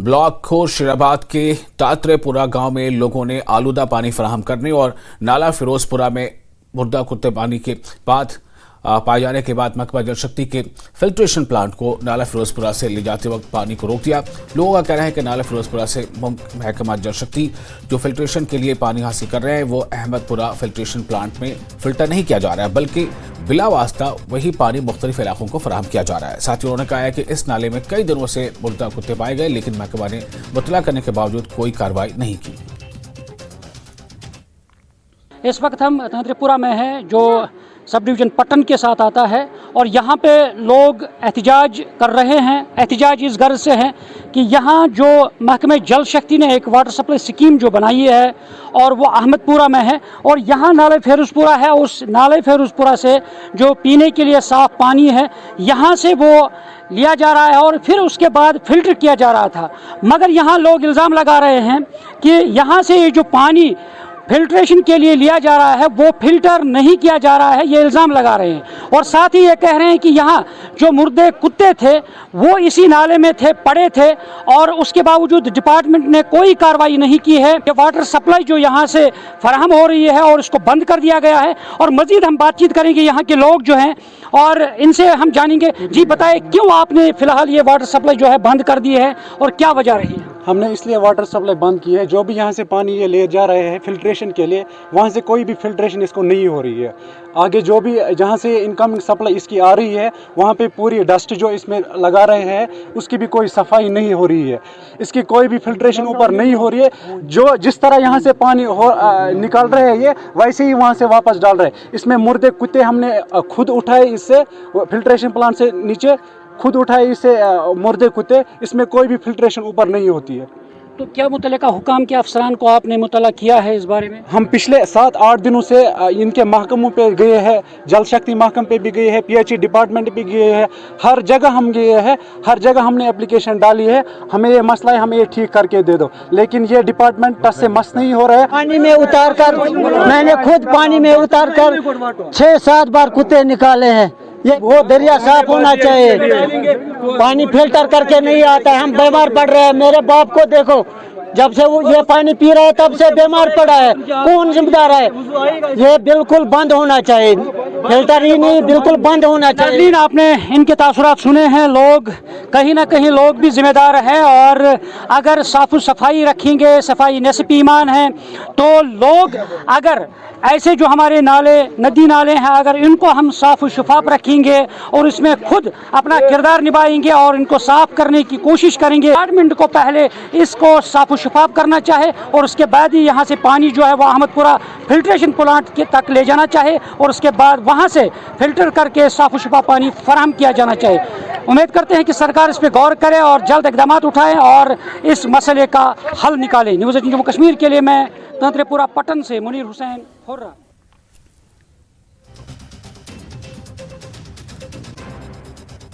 Block खुर्शीदाबाद के तात्रेपुरा गांव में लोगों ने आलूदा पानी फराहम करने और नाला फिरोजपुरा में मुर्दा कुत्ते पानी के बाद पाए जाने के बाद महकमा जल शक्ति के फिल्ट्रेशन प्लांट को नाला फिरोजपुरा से ले जाते वक्त पानी को रोक दिया। लोगों का कहना है कि नाला फिरोजपुरा से महकमा जल शक्ति जो फिल्ट्रेशन के लिए पानी हासिल कर रहे हैं वो अहमदपुरा फिल्ट्रेशन प्लांट में फिल्टर नहीं किया जा रहा है, बल्कि बिला वास्ता वही पानी मुख्तलिफ इलाकों को फराहम किया जा रहा है। साथ ही उन्होंने कहा है कि इस नाले में कई दिनों से मुर्दा कुत्ते पाए गए, लेकिन महकमा ने मुतला करने के बावजूद कोई कार्रवाई नहीं की। इस वक्त हम तात्रेपुरा में हैं, जो सब डिवीज़न पट्टन के साथ आता है, और यहाँ पे लोग एहतजाज कर रहे हैं। एहतजाज इस गर्ज से है कि यहाँ जो महकमे जल शक्ति ने एक वाटर सप्लाई स्कीम जो बनाई है और वो अहमदपुरा में है, और यहाँ नाले फिरोजपुरा है। उस नाले फिरोजपुरा से जो पीने के लिए साफ़ पानी है यहाँ से वो लिया जा रहा है और फिर उसके बाद फिल्टर किया जा रहा था। मगर यहाँ लोग इल्ज़ाम लगा रहे हैं कि यहाँ से ये जो पानी फिल्ट्रेशन के लिए लिया जा रहा है वो फिल्टर नहीं किया जा रहा है, ये इल्ज़ाम लगा रहे हैं। और साथ ही ये कह रहे हैं कि यहाँ जो मुर्दे कुत्ते थे वो इसी नाले में थे, पड़े थे, और उसके बावजूद डिपार्टमेंट ने कोई कार्रवाई नहीं की है। कि वाटर सप्लाई जो यहाँ से फराहम हो रही है और इसको बंद कर दिया गया है। और मज़ीद हम बातचीत करेंगे यहाँ के लोग जो हैं और इनसे हम जानेंगे। जी बताएं, क्यों आपने फ़िलहाल ये वाटर सप्लाई जो है बंद कर दी है और क्या वजह रही है? हमने इसलिए वाटर सप्लाई बंद की है, जो भी यहाँ से पानी ये ले जा रहे हैं फिल्ट्रेशन के लिए, वहाँ से कोई भी फिल्ट्रेशन इसको नहीं हो रही है। आगे जो भी जहाँ से इनकमिंग सप्लाई इसकी आ रही है वहाँ पे पूरी डस्ट जो इसमें लगा रहे हैं उसकी भी कोई सफाई नहीं हो रही है, इसकी कोई भी फिल्ट्रेशन ऊपर नहीं हो रही है। जो जिस तरह यहाँ से पानी निकाल रहे हैं ये वैसे ही वहाँ से वापस डाल रहे हैं। इसमें मुर्दे कुत्ते हमने खुद उठाए, इससे फिल्ट्रेशन प्लांट से नीचे खुद उठाए इससे मुर्दे कुत्ते, इसमें कोई भी फिल्ट्रेशन ऊपर नहीं होती है। तो क्या मुतल्लिका हुकाम के अफसरान को आपने मुतला किया है इस बारे में? हम पिछले 7-8 दिनों से इनके महकमों पे गए हैं, जल शक्ति महकम पे भी गए हैं, PHE डिपार्टमेंट भी गए हैं, हर जगह हम गए हैं, हर जगह हमने एप्लीकेशन डाली है, हमें ये मसला है, हमें ये ठीक करके दे दो। लेकिन ये डिपार्टमेंट टस से मस नहीं हो रहा है। पानी में उतार कर मैंने खुद पानी में उतार कर 6-7 बार कुत्ते निकाले हैं। ये वो दरिया साफ होना चाहिए, पानी फिल्टर करके नहीं आता है, हम बीमार पड़ रहे हैं। मेरे बाप को देखो, जब से वो ये पानी पी रहा है तब से बीमार पड़ा है, कौन जिम्मेदार है? ये बिल्कुल बंद होना चाहिए, फिल्टर ही नहीं, बिल्कुल बंद होना चाहिए। आपने इनके तासुरात सुने हैं, लोग कहीं ना कहीं लोग भी जिम्मेदार हैं, और अगर साफ सफाई रखेंगे, सफाई नस्ब ईमान है, तो लोग अगर ऐसे जो हमारे नाले नदी नाले हैं अगर इनको हम साफ शफाफ रखेंगे और इसमें खुद अपना किरदार निभाएंगे और इनको साफ करने की कोशिश करेंगे। डिपार्टमेंट को पहले इसको साफ शफाफ करना चाहे और उसके बाद ही यहाँ से पानी जो है वो अहमदपुरा फिल्ट्रेशन प्लांट के तक ले जाना चाहे और उसके बाद वहाँ से फिल्टर करके साफ शफाफ पानी फराहम किया जाना चाहिए। उम्मीद करते हैं कि सरकार इस पर गौर करे और जल्द इकदाम उठाए और इस मसले का हल निकाले। न्यूज़ 18 जम्मू कश्मीर के लिए मैं तात्रेपुरा पट्टन से मुनीर हुसैन हुर्रा।